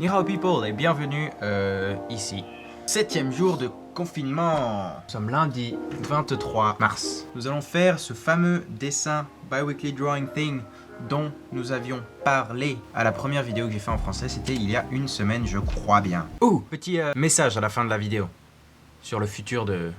Ni hao people et bienvenue ici. 7e jour de confinement. Nous sommes lundi 23 mars. Nous allons faire ce fameux dessin bi-weekly drawing thing dont nous avions parlé à la première vidéo que j'ai fait en français. C'était il y a une semaine, je crois bien. Oh, petit message à la fin de la vidéo sur le futur de...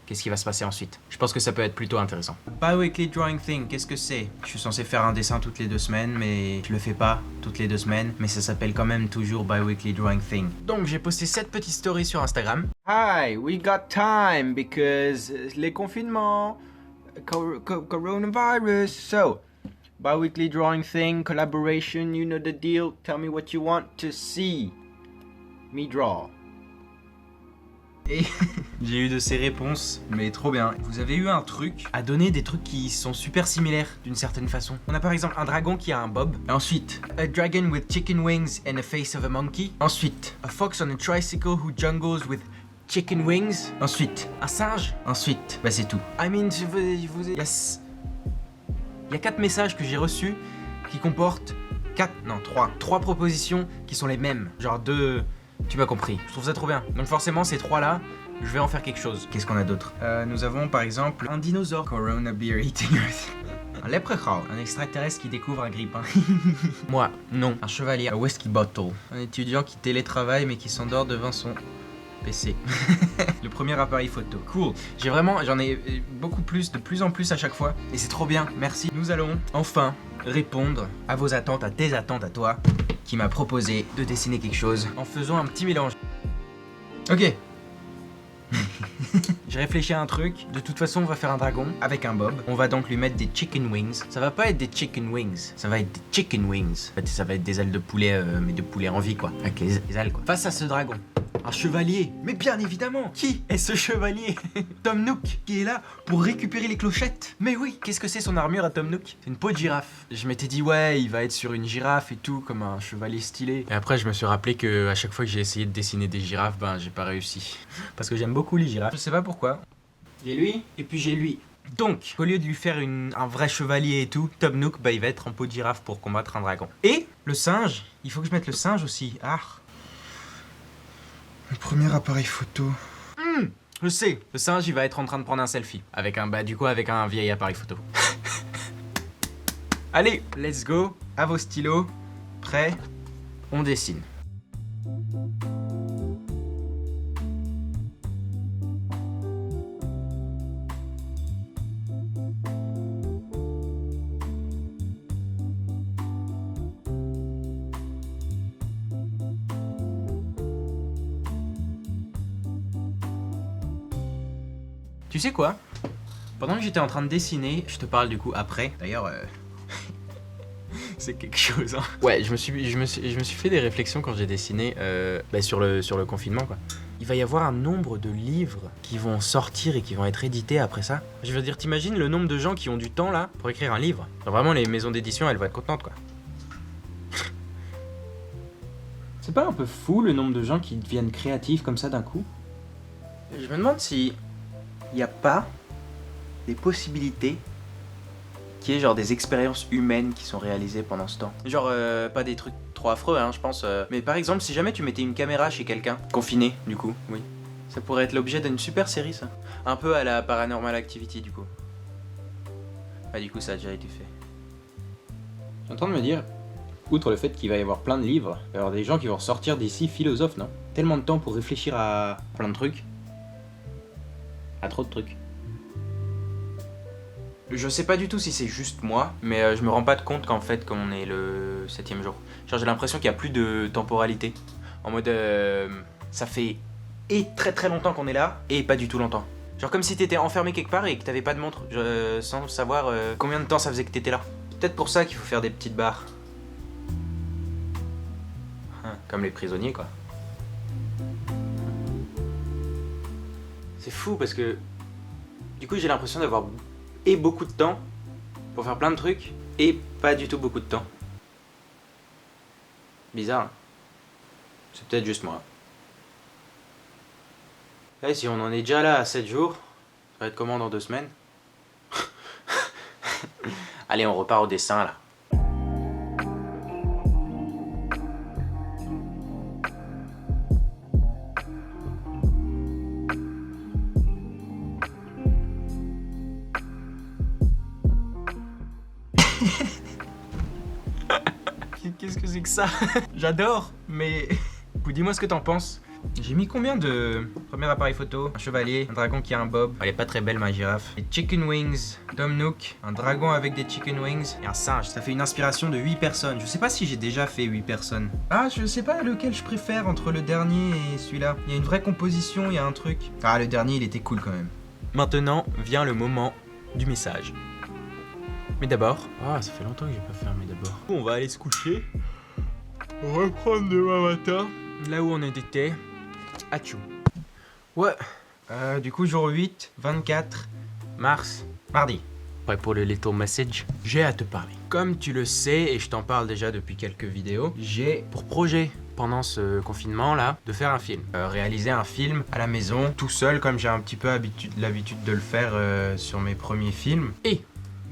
Qu'est-ce qui va se passer ensuite? Je pense que ça peut être plutôt intéressant. Bi-weekly drawing thing, qu'est-ce que c'est? Je suis censé faire un dessin toutes les 2 semaines, mais je le fais pas toutes les 2 semaines. Mais ça s'appelle quand même toujours bi-weekly drawing thing. Donc j'ai posté cette petite story sur Instagram. Hi, we got time because les confinements, coronavirus. So, bi-weekly drawing thing, collaboration, you know the deal. Tell me what you want to see me draw. Et j'ai eu de ces réponses, mais trop bien. Vous avez eu un truc à donner des trucs qui sont super similaires d'une certaine façon. On a par exemple un dragon qui a un bob. Ensuite, a dragon with chicken wings and a face of a monkey. Ensuite, a fox on a tricycle who jungles with chicken wings. Ensuite, un singe. Ensuite, bah c'est tout. I mean, yes. Il y a 4 messages que j'ai reçus qui comportent 3 propositions qui sont les mêmes. Genre 2... Tu m'as compris, je trouve ça trop bien. Donc forcément ces 3 là, je vais en faire quelque chose. Qu'est-ce qu'on a d'autre? Nous avons par exemple un dinosaure. Corona beer eating earth. Un leprechaun, un extraterrestre qui découvre un grippin. Moi, non. Un chevalier, un whisky bottle. Un étudiant qui télétravaille mais qui s'endort devant son PC. Le premier appareil photo. Cool. J'en ai beaucoup plus, de plus en plus à chaque fois. Et c'est trop bien, merci. Nous allons enfin répondre à vos attentes, à tes attentes à toi, qui m'a proposé de dessiner quelque chose en faisant un petit mélange. Ok. J'ai réfléchi à un truc. De toute façon, on va faire un dragon avec un bob. On va donc lui mettre des chicken wings. Ça va pas être des chicken wings, ça va être des chicken wings. En fait, ça va être des ailes de poulet, mais de poulet en vie, quoi. Avec les ailes, quoi. Face à ce dragon, un chevalier. Mais bien évidemment, qui est ce chevalier? Tom Nook, qui est là pour récupérer les clochettes. Mais oui, qu'est-ce que c'est son armure à Tom Nook? C'est une peau de girafe. Je m'étais dit, ouais, il va être sur une girafe et tout, comme un chevalier stylé. Et après, je me suis rappelé que à chaque fois que j'ai essayé de dessiner des girafes, ben, j'ai pas réussi. Parce que j'aime beaucoup les girafes. Je sais pas pourquoi. J'ai lui, et puis j'ai lui. Donc, au lieu de lui faire un vrai chevalier et tout, Tom Nook, bah, il va être en peau de girafe pour combattre un dragon. Et le singe, il faut que je mette le singe aussi. Ah. Le premier appareil photo. Je sais, le singe il va être en train de prendre un selfie avec un vieil appareil photo. Allez, let's go, à vos stylos, prêts, on dessine. Tu sais quoi? Pendant que j'étais en train de dessiner, je te parle du coup après. D'ailleurs, c'est quelque chose, hein. Ouais, je me suis fait des réflexions quand j'ai dessiné sur le confinement, quoi. Il va y avoir un nombre de livres qui vont sortir et qui vont être édités après ça. Je veux dire, t'imagines le nombre de gens qui ont du temps là pour écrire un livre? Genre, vraiment, les maisons d'édition, elles vont être contentes, quoi. C'est pas un peu fou le nombre de gens qui deviennent créatifs comme ça d'un coup? Je me demande si il n'y a pas des possibilités qui est genre des expériences humaines qui sont réalisées pendant ce temps. Genre pas des trucs trop affreux, hein, je pense. Mais par exemple, si jamais tu mettais une caméra chez quelqu'un, confiné du coup, oui. Ça pourrait être l'objet d'une super série, ça. Un peu à la Paranormal Activity du coup. Bah du coup ça a déjà été fait. Je suis en train de me dire, outre le fait qu'il va y avoir plein de livres, il va y avoir des gens qui vont ressortir d'ici philosophes, non? Tellement de temps pour réfléchir à plein de trucs. À trop de trucs. Je sais pas du tout si c'est juste moi, mais je me rends pas compte qu'en fait, comme on est le 7e jour, genre j'ai l'impression qu'il y a plus de temporalité. En mode, ça fait et très très longtemps qu'on est là, et pas du tout longtemps. Genre comme si t'étais enfermé quelque part et que t'avais pas de montre, sans savoir combien de temps ça faisait que t'étais là. C'est peut-être pour ça qu'il faut faire des petites barres. Comme les prisonniers, quoi. C'est fou parce que du coup j'ai l'impression d'avoir et beaucoup de temps pour faire plein de trucs et pas du tout beaucoup de temps. Bizarre, hein? C'est peut-être juste moi. Et si on en est déjà là à 7 jours, ça va être comment dans 2 semaines? Allez, on repart au dessin là. c'est que ça. J'adore, mais... Dis-moi ce que t'en penses. J'ai mis combien de premier appareil photo? Un chevalier, un dragon qui a un bob. Elle est pas très belle ma girafe. Des chicken wings, Tom Nook, un dragon avec des chicken wings et un singe. Ça fait une inspiration de 8 personnes. Je sais pas si j'ai déjà fait 8 personnes. Ah, je sais pas lequel je préfère entre le dernier et celui-là. Il y a une vraie composition, il y a un truc. Ah, le dernier il était cool quand même. Maintenant vient le moment du message. Mais d'abord... Ah, ça fait longtemps que j'ai pas fait un mais d'abord. On va aller se coucher. On va reprendre demain matin. Là où on était. Achou. Ouais. Du coup, jour 8, 24 mars, mardi. Prêt pour le little message? J'ai à te parler. Comme tu le sais, et je t'en parle déjà depuis quelques vidéos, j'ai pour projet, pendant ce confinement-là, de faire un film. Réaliser un film à la maison, tout seul, comme j'ai un petit peu l'habitude de le faire sur mes premiers films. Et...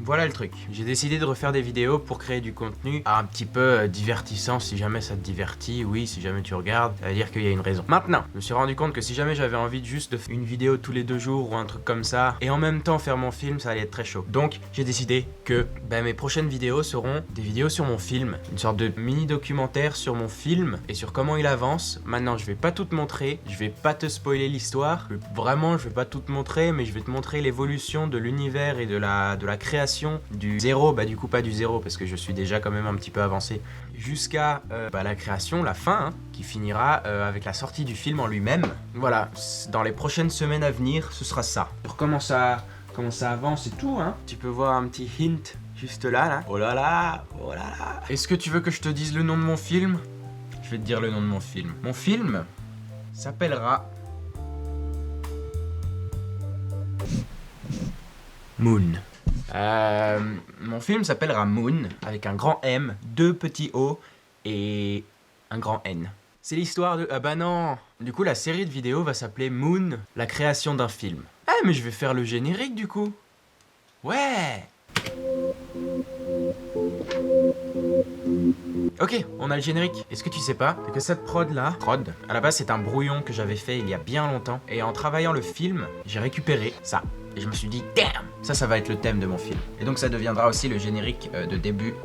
voilà le truc, j'ai décidé de refaire des vidéos pour créer du contenu un petit peu divertissant. Si jamais ça te divertit, oui, si jamais tu regardes, ça veut dire qu'il y a une raison. Maintenant, je me suis rendu compte que si jamais j'avais envie de juste de faire une vidéo tous les 2 jours ou un truc comme ça, et en même temps faire mon film, ça allait être très chaud. Donc j'ai décidé que mes prochaines vidéos seront des vidéos sur mon film, une sorte de mini documentaire sur mon film et sur comment il avance. Maintenant je vais pas tout te montrer, je vais pas te spoiler l'histoire, vraiment je vais pas tout te montrer, mais je vais te montrer l'évolution de l'univers et de la création du zéro, du coup pas du zéro parce que je suis déjà quand même un petit peu avancé, jusqu'à la création, la fin, hein, qui finira avec la sortie du film en lui-même. Voilà, dans les prochaines semaines à venir, ce sera ça. Sur comment ça avance et tout, hein. Tu peux voir un petit hint juste là. Oh là là, oh là là. Est-ce que tu veux que je te dise le nom de mon film? Je vais te dire le nom de mon film. Mon film s'appellera Moon. Mon film s'appellera Moon, avec un grand M, 2 petits O et un grand N. C'est l'histoire de... Ah bah non. Du coup, la série de vidéos va s'appeler Moon, la création d'un film. Ah, mais je vais faire le générique du coup. Ouais. Ok, on a le générique. Est-ce que tu sais pas que cette prod, à la base c'est un brouillon que j'avais fait il y a bien longtemps. Et en travaillant le film, j'ai récupéré ça. Et je me suis dit, damn, ça va être le thème de mon film. Et donc ça deviendra aussi le générique de début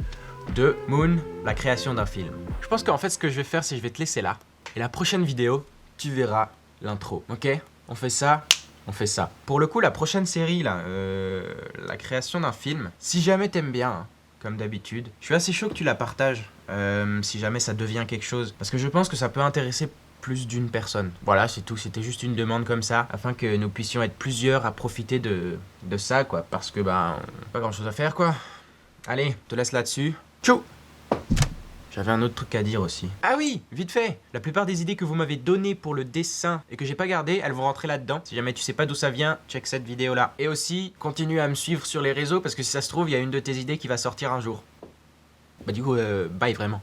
de Moon, la création d'un film. Je pense qu'en fait ce que je vais faire, c'est que je vais te laisser là. Et la prochaine vidéo, tu verras l'intro. Ok? On fait ça, on fait ça. Pour le coup, la prochaine série, là, la création d'un film, si jamais t'aimes bien, hein, comme d'habitude, je suis assez chaud que tu la partages, si jamais ça devient quelque chose. Parce que je pense que ça peut intéresser plus d'une personne. Voilà, c'est tout. C'était juste une demande comme ça, afin que nous puissions être plusieurs à profiter de ça, quoi. Parce que, pas grand chose à faire, quoi. Allez, je te laisse là-dessus. Tchou! J'avais un autre truc à dire aussi. Ah oui, vite fait. La plupart des idées que vous m'avez données pour le dessin et que j'ai pas gardées, elles vont rentrer là-dedans. Si jamais tu sais pas d'où ça vient, check cette vidéo-là. Et aussi, continue à me suivre sur les réseaux, parce que si ça se trouve, il y a une de tes idées qui va sortir un jour. Du coup, bye vraiment.